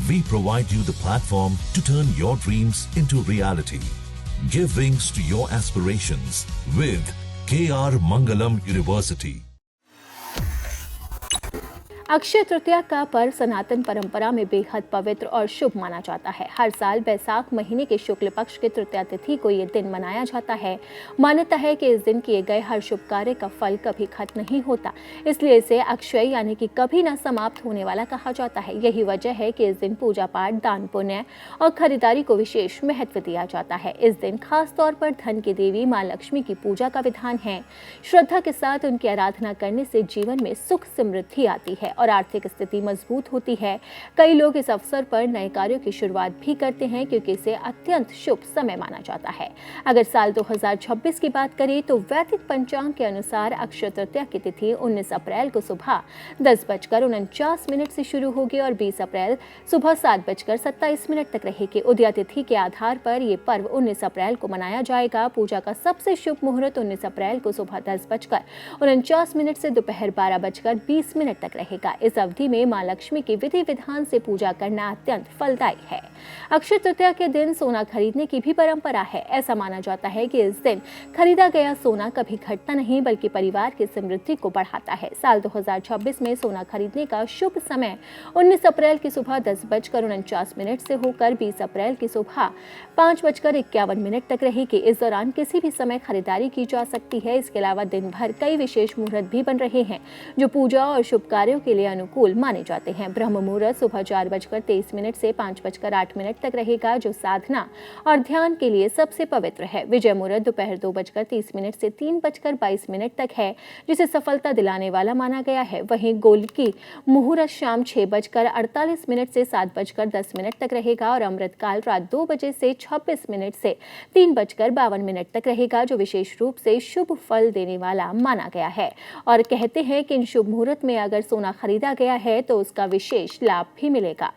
We provide you the platform to turn your dreams into reality. Give wings to your aspirations with KR Mangalam University. Akshaya Tritiya का पर्व सनातन परंपरा में बेहद पवित्र और शुभ माना जाता है। हर साल बैसाख महीने के शुक्ल पक्ष की तृतीया तिथि को ये दिन मनाया जाता है। मान्यता है कि इस दिन किए गए हर शुभ कार्य का फल कभी खत्म नहीं होता, इसलिए इसे अक्षय यानी कि कभी न समाप्त होने वाला कहा जाता है। यही वजह है कि इस दिन पूजा पाठ, दान पुण्य और खरीदारी को विशेष महत्व दिया जाता है। इस दिन खास तौर पर धन की देवी माँ लक्ष्मी की पूजा का विधान है। श्रद्धा के साथ उनकी आराधना करने से जीवन में सुख समृद्धि आती है और आर्थिक स्थिति मजबूत होती है। कई लोग इस अवसर पर नए कार्यों की शुरुआत भी करते हैं क्योंकि इसे अत्यंत शुभ समय माना जाता है। अगर साल 2026 की बात करें तो वैदिक पंचांग के अनुसार अक्षय तृतीया की तिथि 19 अप्रैल को सुबह 10:49 से शुरू होगी और 20 अप्रैल सुबह 7:27 तक रहेगी। उदया तिथि के आधार पर यह पर्व 19 अप्रैल को मनाया जाएगा। पूजा का सबसे शुभ मुहूर्त 19 अप्रैल को सुबह 10:49 से दोपहर 12:20 तक रहेगा। इस अवधि में मां लक्ष्मी की विधि विधान से पूजा करना अत्यंत फलदायी है। अक्षय तृतीया के दिन सोना खरीदने की भी परंपरा है। ऐसा माना जाता है कि इस दिन खरीदा गया सोना कभी घटता नहीं बल्कि परिवार की समृद्धि को बढ़ाता है। साल 2026 में सोना खरीदने का शुभ समय 19 अप्रैल की सुबह 10:49 से होकर 20 अप्रैल की सुबह 5:51 तक रहेगी। इस दौरान किसी भी समय खरीदारी की जा सकती है। इसके अलावा दिन भर कई विशेष मुहूर्त भी बन रहे हैं जो पूजा और शुभ कार्यों के लिए अनुकूल माने जाते हैं। ब्रह्म मुहूर्त सुबह 4:23 से 5:08 तक रहेगा जो साधना और ध्यान के लिए सबसे पवित्र है। विजय मुहूर्त दोपहर 2:30 से 3:22 तक है जिसे सफलता दिलाने वाला माना गया है। वहीं गोलकी मुहूर्त शाम 6:48 से 7:10 तक रहेगा और अमृत काल रात 2 बजे से 26 से 3:52 तक रहेगा जो विशेष रूप से शुभ फल देने वाला माना गया है। और कहते हैं कि इन शुभ मुहूर्त में अगर सोना खरीदा गया है तो उसका विशेष लाभ भी मिलेगा।